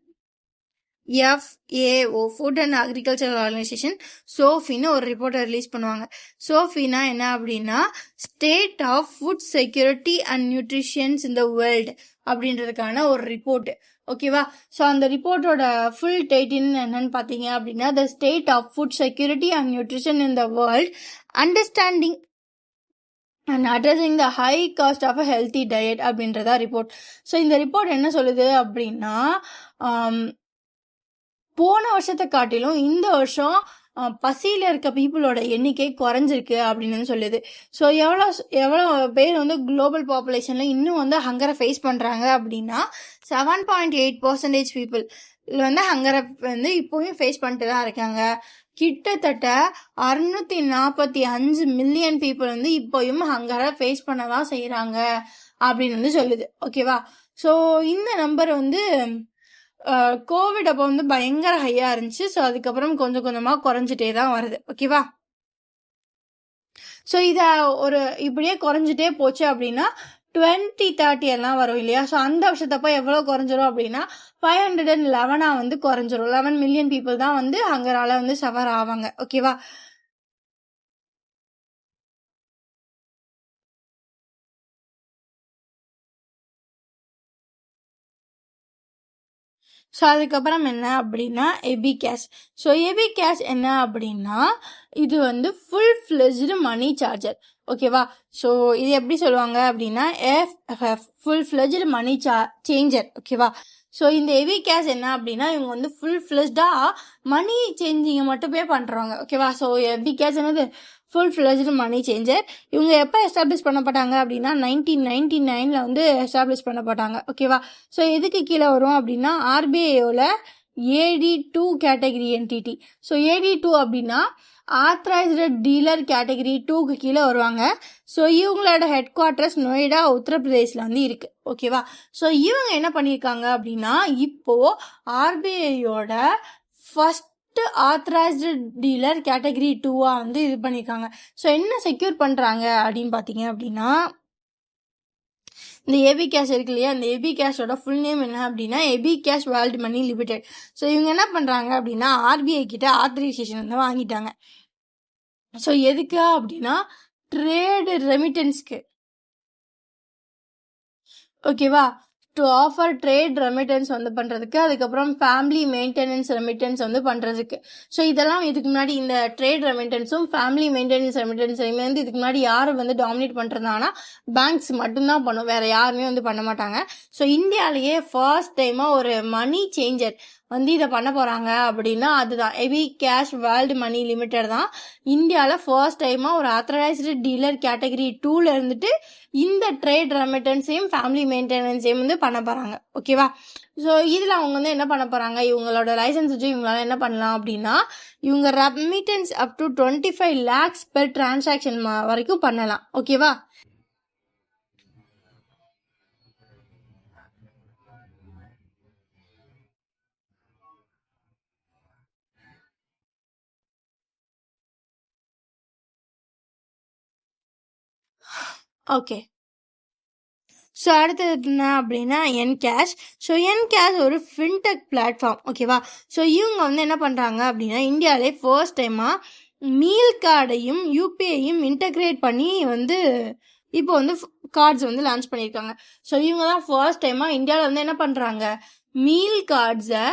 S1: FAO ஃபுட் அண்ட் அக்ரிகல்ச்சரல் ஆர்கனைசேஷன் சோஃபின்னு ஒரு ரிப்போர்ட்டை ரிலீஸ் பண்ணுவாங்க. சோஃபினா என்ன அப்படின்னா state of food security and nutritions in the world அப்படின்றதுக்கான ஒரு ரிப்போர்ட். ஓகேவா? ஸோ அந்த ரிப்போர்ட்டோட ஃபுல் டைட்டில் என்னன்னு பார்த்தீங்க அப்படின்னா the state of food security and nutrition in the world, understanding and addressing the high cost of a healthy diet அப்படின்றதா report. So இந்த report என்ன சொல்லுது அப்படின்னா போன வருஷத்தை காட்டிலும் இந்த வருஷம் பசியில் இருக்க பீப்புளோட எண்ணிக்கை குறைஞ்சிருக்கு அப்படின்னு சொல்லுது. ஸோ எவ்வளோ பேர் வந்து குளோபல் பாப்புலேஷனில் இன்னும் வந்து ஹங்கரை ஃபேஸ் பண்ணுறாங்க அப்படின்னா 7.8% பீப்புள். இதில் வந்து ஹங்கரை வந்து இப்போவும் ஃபேஸ் பண்ணிட்டு தான் இருக்காங்க. கிட்டத்தட்ட 645 மில்லியன் பீப்புள் வந்து இப்போயும் ஹங்கரை ஃபேஸ் பண்ண தான் செய்கிறாங்க அப்படின்னு வந்து சொல்லுது. ஓகேவா? ஸோ இந்த நம்பர் வந்து கோவிட் அப்போ வந்து பயங்கர ஹையாக இருந்துச்சு. ஸோ அதுக்கப்புறம் கொஞ்சம் கொஞ்சமாக குறைஞ்சிட்டே தான் வருது. ஓகேவா? ஸோ இதை இப்படியே குறைஞ்சிட்டே போச்சு அப்படின்னா 2030 எல்லாம் வரும் இல்லையா? ஸோ அந்த வருஷத்தப்போ எவ்வளோ குறைஞ்சிரும் அப்படின்னா 511 வந்து குறைஞ்சிரும். 11 மில்லியன் பீப்புள் தான் வந்து ஹங்கரால வந்து சஃபர் ஆவாங்க. ஓகேவா? ஸோ அதுக்கப்புறம் என்ன அப்படின்னா எபிகேஷ். ஸோ எபிகேஷ் என்ன அப்படின்னா இது வந்து ஃபுல் ஃப்ளெஜ்டு மணி சார்ஜர். ஓகேவா? ஸோ இது எப்படி சொல்லுவாங்க அப்படின்னா ஃபுல் ஃப்ளெஜ்டு மணி சேஞ்சர். ஓகேவா? ஸோ இந்த எபிகேஷ் என்ன அப்படின்னா இவங்க வந்து ஃபுல் ஃப்ளெஜ்டாக மணி சேஞ்சிங்கை மட்டுமே பண்ணுறாங்க. ஓகேவா? ஸோ எபிகேஷ் என்னது ஃபுல் ஃப்ளெஜ்டு மணி சேஞ்சர். இவங்க எப்போ எஸ்டாப்ளிஷ் பண்ணப்பட்டாங்க அப்படின்னா 1999 வந்து எஸ்டாப்ளிஷ் பண்ணப்பட்டாங்க. ஓகேவா? ஸோ எதுக்கு கீழே வரும் அப்படின்னா ஆர்பிஐயோட AD2 category entity. So AD2 அப்படின்னா ஆத்தரைஸ்டு டீலர் கேட்டகரி 2க்கு கீழே வருவாங்க. ஸோ இவங்களோட ஹெட் குவார்ட்டர்ஸ் நொய்டா உத்தரப்பிரதேசில் வந்து இருக்கு. ஓகேவா? ஸோ இவங்க என்ன பண்ணியிருக்காங்க அப்படின்னா இப்போ ஆர்பிஐயோட ஃபர்ஸ்ட் ஆத்தரைஸ்டு டீலர் கேட்டகரி 2வா வந்து இது பண்ணியிருக்காங்க. ஸோ என்ன செக்யூர் பண்ணுறாங்க அப்படின்னு பார்த்தீங்க அப்படின்னா இந்த எபிகேஷ் இருக்கு இல்லையா? இந்த எபிகேஷோட ஃபுல் நேம் என்ன அப்படின்னா எபிகேஷ் வேர்ல்டு மணி லிமிடெட். ஸோ இவங்க என்ன பண்ணுறாங்க அப்படின்னா ஆர்பிஐ கிட்ட ஆத்தரைசேஷன் வந்து வாங்கிட்டாங்க. ஸோ எதுக்கு அப்படின்னா ட்ரேடு ரெமிட்டன்ஸ்க்கு. ஓகேவா? டு ஆஃபர் ட்ரேட் ரெமிட்டன்ஸ் வந்து பண்ணுறதுக்கு, அதுக்கப்புறம் ஃபேமிலி மெயின்டெனன்ஸ் ரெமிட்டன்ஸ் வந்து பண்ணுறதுக்கு. ஸோ இதெல்லாம் இதுக்கு முன்னாடி இந்த ட்ரேட் ரெமிட்டன்ஸும் ஃபேமிலி மெயின்டெனன்ஸ் ரெமிட்டன்ஸையுமே வந்து இதுக்கு முன்னாடி யார் வந்து டாமினேட் பண்ணுறதுனா பேங்க்ஸ் மட்டும்தான் பண்ணும், வேறு யாருமே வந்து பண்ண மாட்டாங்க. ஸோ இந்தியாவிலேயே ஃபர்ஸ்ட் டைமாக ஒரு மணி சேஞ்சர் வந்து இதை பண்ண போகிறாங்க அப்படின்னா அதுதான் எபிகேஷ் வேர்ல்டு மணி லிமிடெட் தான் இந்தியாவில் ஃபர்ஸ்ட் டைமாக ஒரு ஆத்தரைஸ்டு டீலர் கேட்டகரி 2ல இருந்துட்டு இந்த ட்ரேட் ரெமிட்டன்ஸையும் ஃபேமிலி மெயின்டெனன்ஸையும் வந்து பண்ண போகிறாங்க. ஓகேவா? ஸோ இதில் அவங்க வந்து என்ன பண்ண போகிறாங்க, இவங்களோட லைசன்ஸ் வச்சு இவங்களால என்ன பண்ணலாம் அப்படின்னா இவங்க remittance up to 25 lakhs per transaction வரைக்கும் பண்ணலாம். ஓகேவா? ஓகே. ஸோ அடுத்தது என்ன அப்படின்னா என்கேஷ். ஸோ என்கேஷ் ஒரு ஃபின்டெக் பிளாட்ஃபார்ம். ஓகேவா? ஸோ இவங்க வந்து என்ன பண்ணுறாங்க அப்படின்னா இந்தியாவிலே ஃபர்ஸ்ட் டைமாக மீல் கார்டையும் யூபிஐயும் இன்டகிரேட் பண்ணி வந்து இப்போ வந்து கார்ட்ஸ் வந்து லான்ச் பண்ணியிருக்காங்க. ஸோ இவங்க தான் ஃபர்ஸ்ட் டைமாக இந்தியாவில் வந்து என்ன பண்ணுறாங்க மீல் கார்ட்ஸை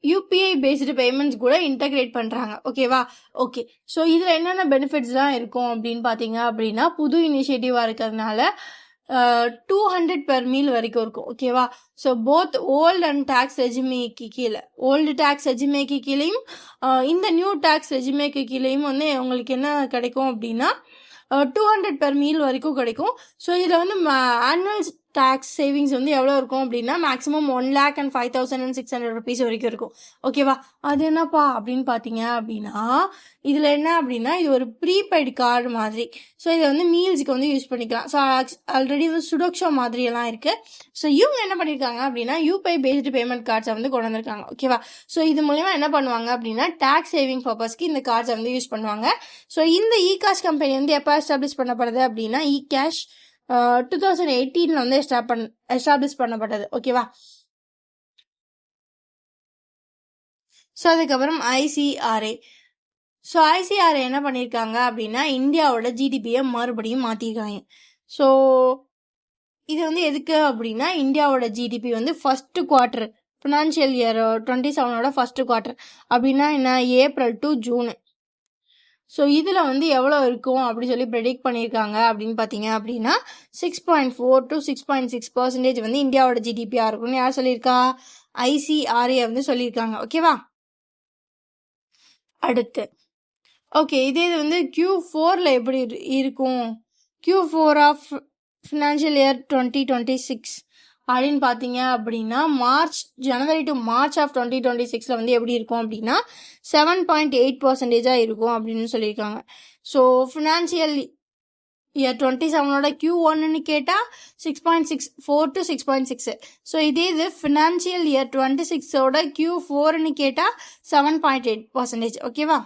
S1: யூபிஐ பேஸ்டு பேமெண்ட்ஸ் கூட இன்டகிரேட் பண்ணுறாங்க. ஓகேவா? ஓகே. ஸோ இதில் என்னென்ன பெனிஃபிட்ஸ்லாம் இருக்கும் அப்படின்னு பார்த்தீங்க அப்படின்னா புது இனிஷியேட்டிவாக இருக்கிறதுனால 200 பெர் மீல் வரைக்கும் இருக்கும். ஓகேவா? So both old and tax ரெஜிமேக்கு கீழே ஓல்டு டேக்ஸ் ரெஜிமேக்கு கீழேயும் இந்த நியூ டேக்ஸ் ரெஜிமேக்கு கீழேயும் வந்து உங்களுக்கு என்ன கிடைக்கும் அப்படின்னா 200 பெர் மீல் வரைக்கும் கிடைக்கும். ஸோ இதில் வந்து ஆனுவல் டேக்ஸ் சேவிங்ஸ் வந்து எவ்வளோ இருக்கும் அப்படின்னா மேக்ஸிமம் 1,05,600 rupees வரைக்கும் இருக்கும். ஓகேவா? அது என்னப்பா அப்படின்னு பார்த்தீங்க அப்படின்னா இதில் என்ன அப்படின்னா இது ஒரு ப்ரீபெய்டு கார்டு மாதிரி. ஸோ இதை வந்து மீல்ஸுக்கு வந்து யூஸ் பண்ணிக்கலாம். ஸோ ஆல்ரெடி வந்து சுடோக்ஷோ மாதிரியெல்லாம் இருக்குது. ஸோ இவங்க என்ன பண்ணியிருக்காங்க அப்படின்னா யூபிஐ பேஸ்டு பேமெண்ட் கார்ட்ஸை வந்து கொண்டு வந்திருக்காங்க. ஓகேவா? ஸோ இது மூலமா என்ன பண்ணுவாங்க அப்படின்னா டேக்ஸ் சேவிங் பர்பஸ்க்கு இந்த கார்ட்ஸை வந்து யூஸ் பண்ணுவாங்க. ஸோ இந்த இகாஷ் கம்பெனி வந்து எப்போ எஸ்டாப்ளிஷ் பண்ணப்படுது அப்படின்னா இகேஷ் 2018 வந்து எஸ்டாப்ளிஷ் பண்ணப்பட்டது. ஓகேவா? ஸோ அதுக்கப்புறம் ஐசிஆர்ஏ. ஸோ ஐசிஆர்ஏ என்ன பண்ணியிருக்காங்க அப்படின்னா இந்தியாவோட ஜிடிபியை மறுபடியும் மாற்றிருக்காங்க. ஸோ இது வந்து எதுக்கு அப்படின்னா இந்தியாவோட ஜிடிபி வந்து first quarter financial year 27 first quarter அப்படின்னா என்ன ஏப்ரல் டு ஜூன். ஸோ இதில் வந்து எவ்வளோ இருக்கும் அப்படி சொல்லி ப்ரெடிக்ட் பண்ணியிருக்காங்க அப்படின்னு பார்த்தீங்க அப்படின்னா 6.4 to 6.6% வந்து இந்தியாவோட ஜிடிபியாக இருக்கும்னு யார் சொல்லியிருக்கா? ஐசிஆர்ஏ வந்து சொல்லியிருக்காங்க. ஓகேவா? அடுத்து ஓகே இதே இது வந்து Q4ல் எப்படி இருக்கும்? Q4 ஆஃப் ஃபினான்ஷியல் இயர் 2026 அப்படின்னு பார்த்தீங்க அப்படின்னா ஜனவரி டு மார்ச் ஆஃப் 2026 வந்து எப்படி இருக்கும் அப்படின்னா 7.8% இருக்கும் அப்படின்னு சொல்லியிருக்காங்க. ஸோ ஃபினான்சியல் இயர் 27 Q1ன்னு கேட்டால் 6.64 to 6.6. ஸோ இதே இது ஃபினான்சியல் இயர் 26 Q4ன்னு கேட்டால் 7.8%. ஓகேவா?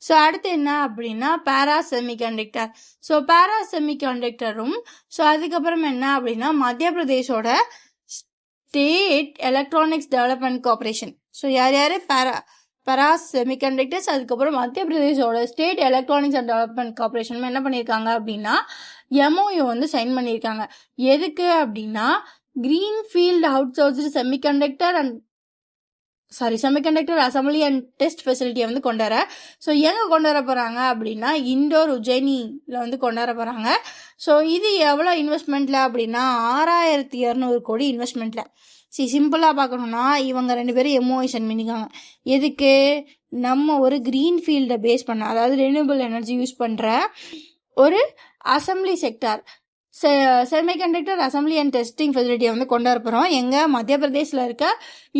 S1: ஸோ அடுத்து என்ன அப்படின்னா பேரா செமிகண்டக்டர். ஸோ பேரா செமிகண்டக்டரும் ஸோ அதுக்கப்புறம் என்ன அப்படின்னா மத்திய பிரதேஷோட state electronics development corporation. So யார் பேரா செமிகண்டக்டர்ஸ், அதுக்கப்புறம் மத்திய பிரதேஷோட state electronics and development corporation என்ன பண்ணியிருக்காங்க அப்படின்னா MOU வந்து சைன் பண்ணியிருக்காங்க. எதுக்கு அப்படின்னா greenfield outsourced semiconductor assembly and test ஃபெசிலிட்டியை வந்து கொண்டு வர. ஸோ எங்கே கொண்டு வர போகிறாங்க அப்படின்னா இண்டோர் உஜ்ஜயினியில் வந்து கொண்டு வர போகிறாங்க. ஸோ இது எவ்வளோ இன்வெஸ்ட்மெண்ட்டில் அப்படின்னா 6200 கோடி இன்வெஸ்ட்மெண்ட்டில். சிம்பிளாக பார்க்கணுன்னா இவங்க 2 பேரும் MOU சைன் பண்ணியிருக்காங்க. எதுக்கு? நம்ம ஒரு கிரீன்ஃபீல்டை பேஸ் பண்ண, அதாவது ரெனியூபிள் எனர்ஜி யூஸ் பண்ணுற ஒரு assembly sector semiconductor assembly and testing ஃபெசிலிட்டியை வந்து கொண்டு வர போகிறோம். எங்கள் மத்திய பிரதேசில் இருக்க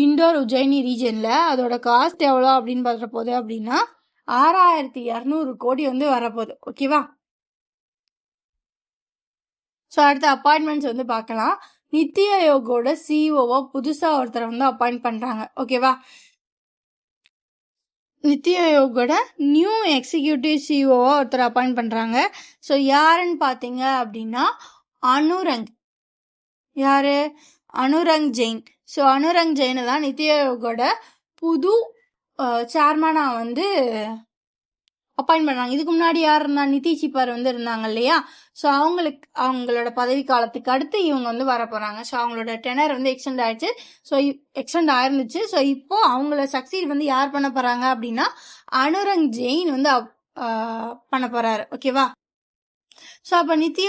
S1: இண்டோர் உஜ்ஜயினி ரீஜனில். அதோட காஸ்ட் எவ்வளோ அப்படின்னு பார்க்குற போது அப்படின்னா 6200 கோடி வந்து வரப்போகுது. ஓகேவா? ஸோ அடுத்த அப்பாயின்மெண்ட்ஸ் வந்து பார்க்கலாம். நித்தி ஆயோகோட சிஇஓவை புதுசாக ஒருத்தரை வந்து அப்பாயிண்ட் பண்ணுறாங்க. ஓகேவா? நித்தி ஆயோகோட நியூ எக்ஸிக்யூட்டிவ் சிஇஓவை ஒருத்தர் அப்பாயிண்ட் பண்ணுறாங்க. ஸோ யாருன்னு பார்த்தீங்க அப்படின்னா அனுரங் ஜெயின். ஸோ அனுரங் ஜெயினை தான் நித்தி ஆயோகோட புது சேர்மனாக வந்து அப்பாயிண்ட் பண்ணுறாங்க. இதுக்கு முன்னாடி யார் இருந்தா? நிதிஷ் பர் வந்து இருந்தாங்க இல்லையா? ஸோ அவங்களோட பதவி காலத்துக்கு அடுத்து இவங்க வந்து வர போகிறாங்க. ஸோ அவங்களோட டெனர் வந்து எக்ஸ்டெண்ட் ஆயிடுச்சு. So extend ஆயிருந்துச்சு. ஸோ இப்போ அவங்கள சக்சீட் வந்து யார் பண்ண போகிறாங்க அப்படின்னா அனுரங் ஜெயின் வந்து பண்ண போகிறாரு. ஓகேவா? ஸோ அப்போ நித்தி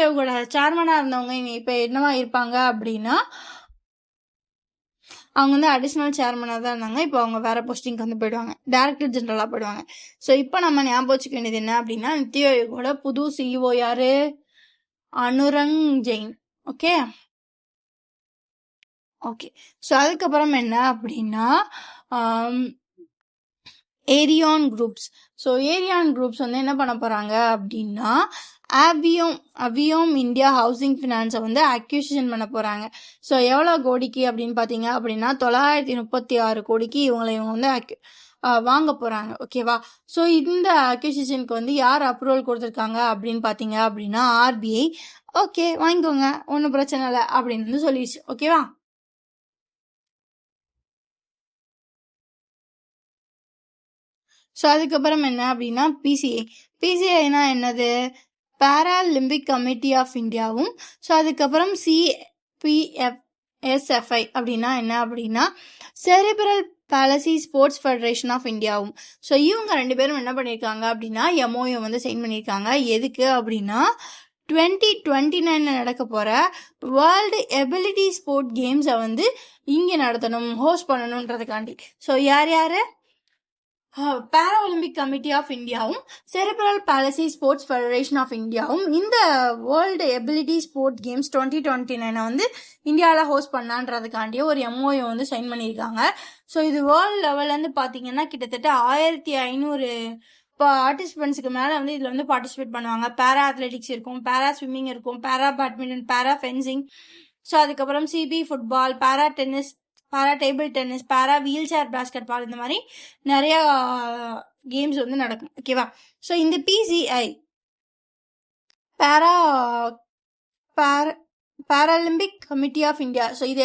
S1: ஆயோகோட சேர்மனாக இருந்தவங்க இவங்க இப்போ என்னவா இருப்பாங்க அப்படின்னா அவங்க வந்து அடிஷ்னல் சேர்மனாக தான் இருந்தாங்க. இப்போ அவங்க வேற போஸ்டிங்க்கு வந்து போயிடுவாங்க, டைரக்டர் ஜெனரலாக போயிடுவாங்க. ஸோ இப்போ நம்ம ஞாபகம் வச்சுக்க வேண்டியது என்ன அப்படின்னா நித்தி ஆயோகோட புது சிஇஓ யாரு? அனுரங் ஜெயின். ஓகே. ஸோ அதுக்கப்புறம் என்ன அப்படின்னா ஏரியான் குரூப்ஸ். ஸோ ஏரியான் குரூப்ஸ் வந்து என்ன பண்ண போகிறாங்க அப்படின்னா அவியோம் இந்தியா ஹவுசிங் ஃபினான்ஸை வந்து அக்யூசிஷன் பண்ண போகிறாங்க. ஸோ எவ்வளோ கோடிக்கு அப்படின்னு பார்த்தீங்க அப்படின்னா 936 கோடிக்கு இவங்க வந்து வாங்க போகிறாங்க. ஓகேவா? ஸோ இந்த அக்யூசிஷனுக்கு வந்து யார் அப்ரூவல் கொடுத்துருக்காங்க அப்படின்னு பார்த்தீங்க அப்படின்னா RBI. ஓகே, வாங்கிக்கோங்க, ஒன்றும் பிரச்சனை இல்லை அப்படின்னு வந்து சொல்லிடுச்சு. ஓகேவா? ஸோ அதுக்கப்புறம் என்ன அப்படின்னா பிசிஐனா என்னது? பேராலிம்பிக் கமிட்டி ஆஃப் இந்தியாவும். ஸோ அதுக்கப்புறம் CPFSFI அப்படின்னா என்ன அப்படின்னா cerebral palsy sports federation of இந்தியாவும். ஸோ இவங்க 2 பேரும் என்ன பண்ணியிருக்காங்க அப்படின்னா MOU வந்து சைன் பண்ணியிருக்காங்க. எதுக்கு அப்படின்னா 2029 நடக்க போகிற வேர்ல்டு எபிலிட்டி ஸ்போர்ட் கேம்ஸை வந்து இங்கே நடத்தணும், ஹோஸ்ட் பண்ணணுன்றதுக்காண்டி. ஸோ யார்? பேரா ஒலிம்பிக் கமிட்டி ஆஃப் இந்தியாவும் cerebral palsy sports federation of இந்தியாவும் இந்த வேர்ல்டு எபிலிட்டி ஸ்போர்ட் கேம்ஸ் 2029 வந்து இந்தியாவில் ஹோஸ்ட் பண்ணலான்றதுக்காண்டியே ஒரு MOU வந்து சைன் பண்ணியிருக்காங்க. ஸோ இது வேர்ல்டு லெவல்லேருந்து பார்த்தீங்கன்னா கிட்டத்தட்ட 1500 பார்ட்டிசிபென்ட்ஸுக்கு மேலே வந்து இதில் வந்து பார்ட்டிசிபேட் பண்ணுவாங்க. பேரா அத்லெட்டிக்ஸ் இருக்கும், பேரா ஸ்விம்மிங் இருக்கும், பேரா பேட்மிண்டன், பேரா ஃபென்சிங். ஸோ அதுக்கப்புறம் CB ஃபுட்பால், பேரா டென்னிஸ், பேரா டேபிள் டென்னிஸ், பேரா வீல் சேர் பாஸ்கெட் பால், இந்த மாதிரி நிறைய கேம்ஸ் வந்து நடக்கும். ஓகேவா? ஸோ இந்த PCI Paralympic Committee of India. So இதை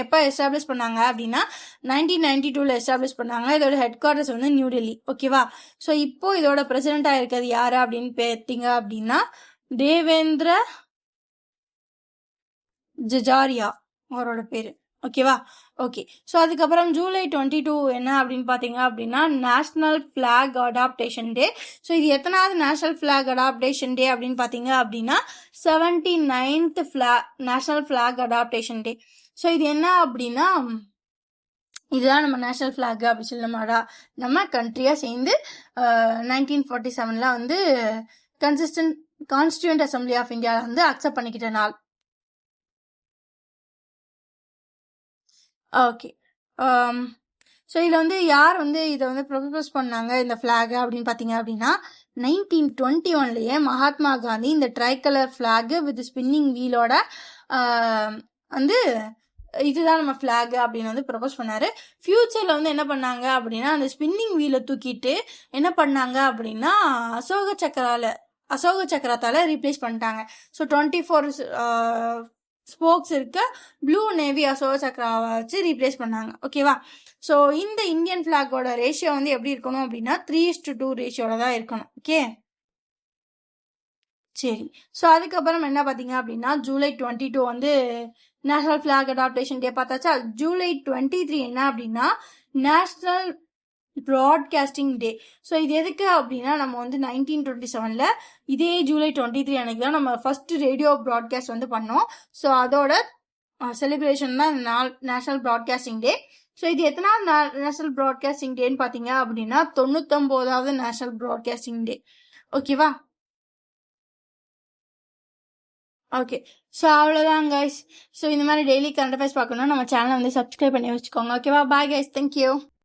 S1: எப்போ எஸ்டாப்ளிஷ் பண்ணாங்க அப்படின்னா 1992 எஸ்டாப்ளிஷ் பண்ணாங்க. இதோட ஹெட் குவார்ட்டர்ஸ் வந்து நியூ டெல்லி. ஓகேவா? ஸோ இப்போ இதோட பிரசிடென்ட்டாக இருக்கிறது யாரு அப்படின்னு பார்த்தீங்க அப்படின்னா தேவேந்திர ஜஜாரியா அவரோட பேர். ஓகேவா? ஓகே. ஸோ அதுக்கப்புறம் ஜூலை 22 என்ன அப்படின்னு பார்த்தீங்க அப்படின்னா நேஷ்னல் ஃப்ளாக் அடாப்டேஷன் டே. ஸோ இது எத்தனாவது நேஷ்னல் ஃப்ளாக் அடாப்டேஷன் டே அப்படின்னு பார்த்தீங்க அப்படின்னா 79th நேஷ்னல் ஃப்ளாக் அடாப்டேஷன் டே. ஸோ இது என்ன அப்படின்னா இதுதான் நம்ம நேஷ்னல் ஃப்ளாக் அப்படின்னு சொல்லி நம்ம கண்ட்ரியாக சேர்ந்து 1947 வந்து கன்சிஸ்டன்ட் கான்ஸ்டியூண்ட் அசம்பிளி ஆஃப் இந்தியாவில் வந்து அக்செப்ட் பண்ணிக்கிட்ட நாள். ஓகே. ஸோ இதில் வந்து யார் வந்து இதை வந்து ப்ரொபோஸ் பண்ணாங்க இந்த ஃப்ளாக் அப்படின்னு பார்த்தீங்க அப்படின்னா 1921 மகாத்மா காந்தி இந்த tricolour flag with spinning வீலோட வந்து இதுதான் நம்ம ஃப்ளாக் அப்படின்னு வந்து ப்ரொபோஸ் பண்ணாரு. ஃபியூச்சரில் வந்து என்ன பண்ணாங்க அப்படின்னா அந்த ஸ்பின்னிங் வீலை தூக்கிட்டு என்ன பண்ணாங்க அப்படின்னா அசோக சக்கரத்தால ரீப்ளேஸ் பண்ணிட்டாங்க. ஸோ 24 ஸ்போக்ஸ் இருக்க ப்ளூ நேவி அசோக சக்கராவை வச்சு ரீப்ளேஸ் பண்ணாங்க. ஓகேவா? ஸோ இந்த இந்தியன் ஃபிளாகோட ரேஷியோ வந்து எப்படி இருக்கணும் அப்படின்னா 3:2 ரேஷியோட தான் இருக்கணும். ஓகே, சரி. ஸோ அதுக்கப்புறம் என்ன பார்த்தீங்க அப்படின்னா ஜூலை 22 வந்து நேஷனல் ஃபிளாக் அடாப்டேஷன் டே பார்த்தாச்சா. ஜூலை 23 என்ன அப்படின்னா நேஷனல் ப்ராட்காஸ்டிங் டே. ஸோ இது எதுக்கு அப்படின்னா நம்ம வந்து 1927 இதே ஜூலை 23 அன்னைக்கு தான் நம்ம ஃபர்ஸ்ட் ரேடியோ ப்ராட்காஸ்ட் வந்து பண்ணோம். ஸோ அதோட செலிப்ரேஷன் தான் நேஷனல் ப்ராட்காஸ்டிங் டே. ஸோ இது எத்தனாவது நேஷனல் ப்ராட்காஸ்டிங் டேன்னு பார்த்தீங்க அப்படின்னா 99வது நேஷனல் ப்ராட்காஸ்டிங் டே. ஓகேவா? ஓகே, ஸோ அவ்வளோதான் கைஸ். ஸோ இந்த மாதிரி டெய்லி கரண்ட் அஃபேர்ஸ் பார்க்கணும்னா நம்ம சேனலை வந்து சப்ஸ்கிரைப் பண்ணி வச்சுக்கோங்க. ஓகேவா? Bye guys, thank you.